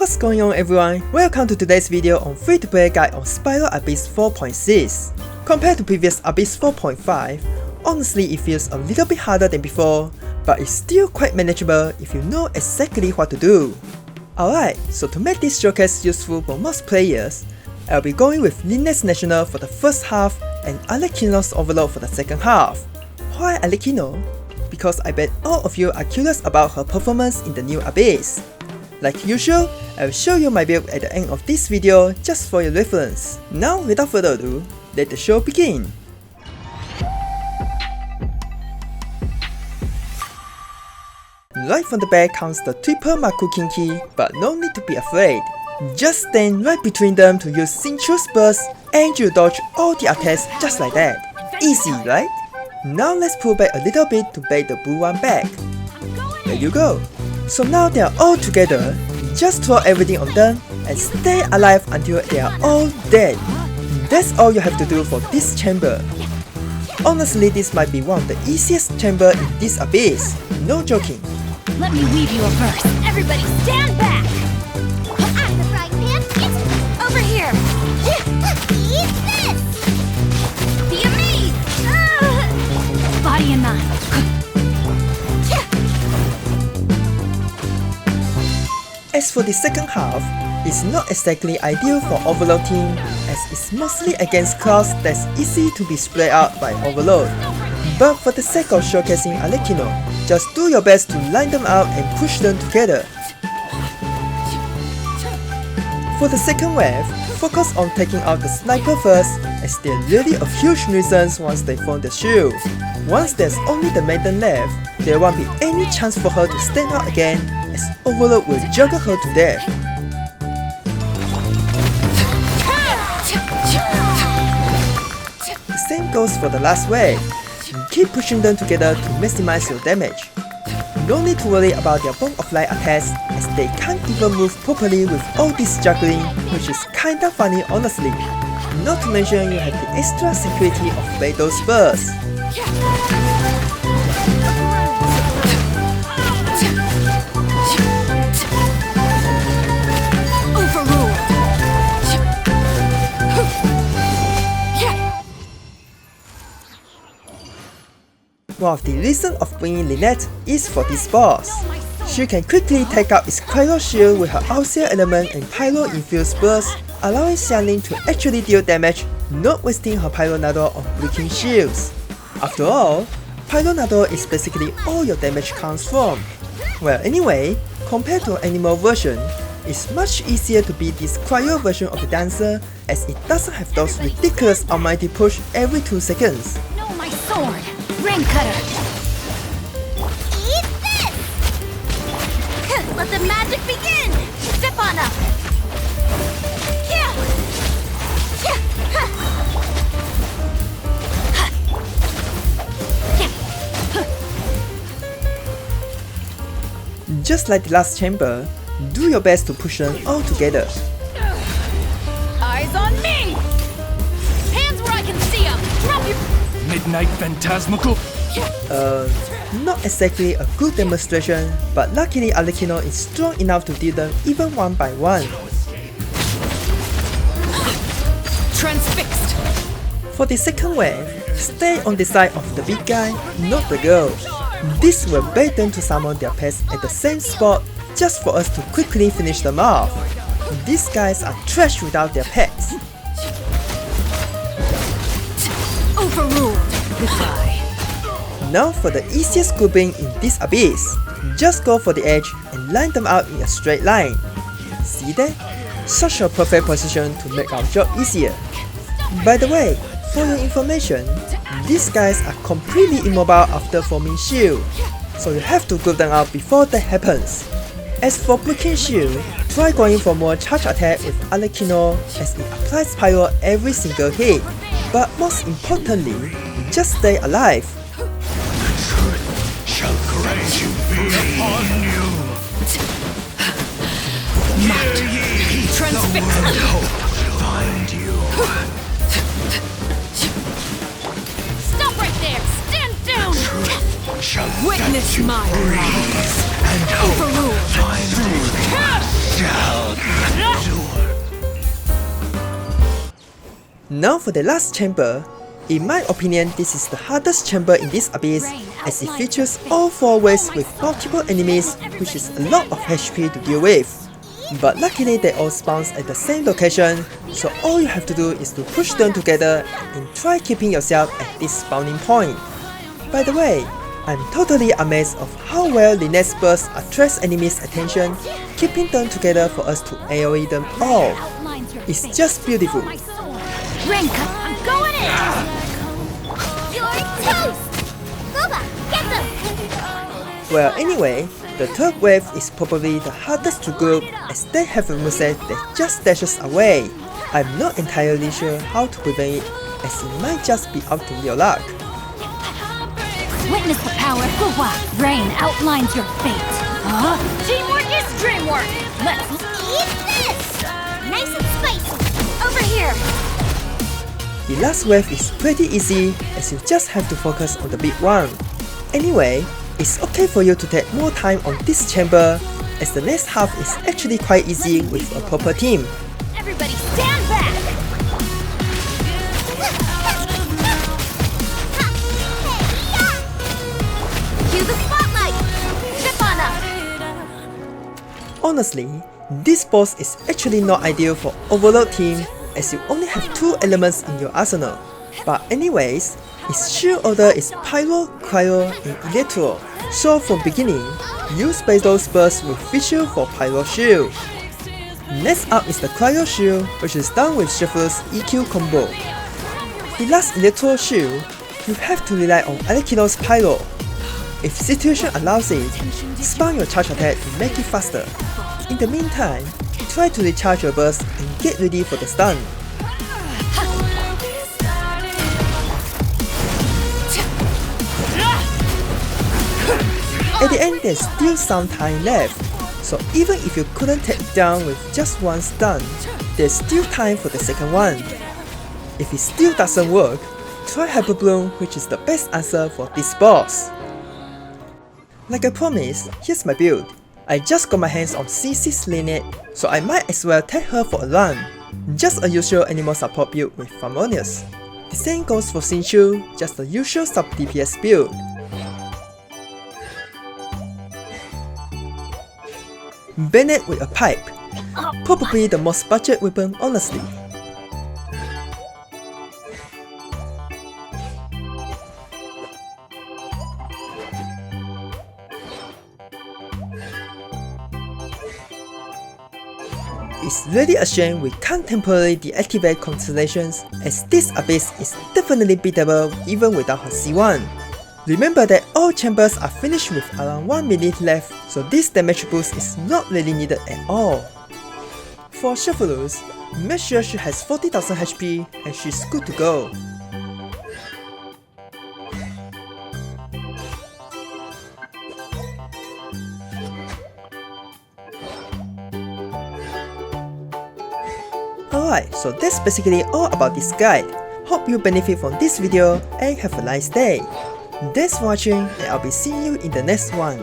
What's going on everyone? Welcome to today's video on free-to-play guide on Spiral Abyss 4.6. Compared to previous Abyss 4.5, honestly it feels a little bit harder than before, but it's still quite manageable if you know exactly what to do. Alright, so to make this showcase useful for most players, I'll be going with Lynette's National for the first half and Arlecchino's Overload for the second half. Why Arlecchino? Because I bet all of you are curious about her performance in the new Abyss. Like usual, I will show you my build at the end of this video just for your reference. Now without further ado, let the show begin! Right from the back comes the triple Maku Kinki, but no need to be afraid. Just stand right between them to use Synchro's Burst and you dodge all the attacks just like that. Easy, right? Now let's pull back a little bit to bait the blue one back. There you go. So now they are all together, just throw everything on them and stay alive until they are all dead. That's all you have to do for this chamber. Honestly, this might be one of the easiest chamber in this Abyss, no joking. Let me weave you a verse. Everybody stand back! I'm the frying pan, it's over here! Eat this! The amaze! Body and mind. As for the second half, it's not exactly ideal for Overload team as it's mostly against clouds that's easy to be spread out by Overload. But for the sake of showcasing Arlecchino, just do your best to line them out and push them together. For the second wave, focus on taking out the sniper first as they're really a huge nuisance once they form the shield. Once there's only the maiden left, there won't be any chance for her to stand out again as Overload will juggle her to death. The same goes for the last wave. Keep pushing them together to maximize your damage. No need to worry about their Bomb of Light attacks as they can't even move properly with all this juggling, which is kinda funny honestly. Not to mention you have the extra security of Beidou's burst. One of the reasons of bringing Lynette is for this boss. She can quickly take out its Cryo Shield with her Outseer element and Pyro infused burst, allowing Xianling to actually deal damage, not wasting her Pyro Nado on breaking shields. After all, Pyro Nado is basically all your damage comes from. Well anyway, compared to an animal version, it's much easier to beat this Cryo version of the Dancer as it doesn't have those ridiculous almighty push every 2 seconds. No, my sword! Rain cutter! Eat this! Let the magic begin! Step on up! Just like the last chamber, do your best to push them all together. Eyes on me! Hands where I can see them! Drop your... Midnight Phantasmical? Not exactly a good demonstration, but luckily Arlecchino is strong enough to deal them even one by one. Transfixed! For the second wave, stay on the side of the big guy, not the girl. This will bait them to summon their pets at the same spot just for us to quickly finish them off. These guys are trash without their pets. Overruled! Goodbye. Now for the easiest grouping in this Abyss. Just go for the edge and line them out in a straight line. See that? Such a perfect position to make our job easier. By the way, for your information, these guys are completely immobile after forming shield, so you have to group them out before that happens. As for breaking shield, try going for more charge attack with Arlecchino as it applies pyro every single hit. But most importantly, just stay alive. The truth shall grant you upon you. Hear ye, the word hope find you. Stop right there! Stand down! Truth shall Witness set you my free, and hope Overruled! find you. Shall Now for the last chamber. In my opinion, this is the hardest chamber in this abyss as it features all 4 waves with multiple enemies, which is a lot of HP to deal with. But luckily they all spawn at the same location, so all you have to do is to push them together and try keeping yourself at this spawning point. By the way, I'm totally amazed of how well Lynette's bursts attracts enemies' attention, keeping them together for us to AoE them all. It's just beautiful. Rain cut, I'm going in! You're toast! Boba, get them! Well, anyway, the third wave is probably the hardest to group as they have a moveset that just dashes away. I'm not entirely sure how to prevent it as it might just be up to your luck. Witness the power of Guwa! Rain outlines your fate! Huh? Teamwork is dreamwork! Let's eat this! Nice and spicy! Over here! The last wave is pretty easy as you just have to focus on the big one. Anyway, it's okay for you to take more time on this chamber as the next half is actually quite easy with a proper team. Everybody stand back! Cue the spotlight! Step on up! Honestly, this boss is actually not ideal for overload team as you only have 2 elements in your arsenal. But anyways, its shield order is Pyro, Cryo, and Electro. So from beginning, use those bursts with Visual for Pyro Shield. Next up is the Cryo Shield, which is done with Shuffle's EQ combo. The last Electro Shield, you have to rely on Arlecchino's Pyro. If situation allows it, spam your charge attack to make it faster. In the meantime, try to recharge your burst and get ready for the stun. At the end, there's still some time left, so even if you couldn't take it down with just one stun, there's still time for the second one. If it still doesn't work, try Hyper Bloom, which is the best answer for this boss. Like I promised, here's my build. I just got my hands on C6 Lynette, so I might as well take her for a run. Just a usual animal support build with Harmonious. The same goes for Xingqiu, just the usual sub DPS build. Bennett with a pipe, probably the most budget weapon honestly. It's really a shame we can't temporarily deactivate Constellations as this abyss is definitely beatable even without her C1. Remember that all chambers are finished with around 1 minute left, so this damage boost is not really needed at all. For Shuffle's, make sure she has 40,000 HP and she's good to go. Alright, so that's basically all about this guide. Hope you benefit from this video and have a nice day. Thanks for watching and I'll be seeing you in the next one.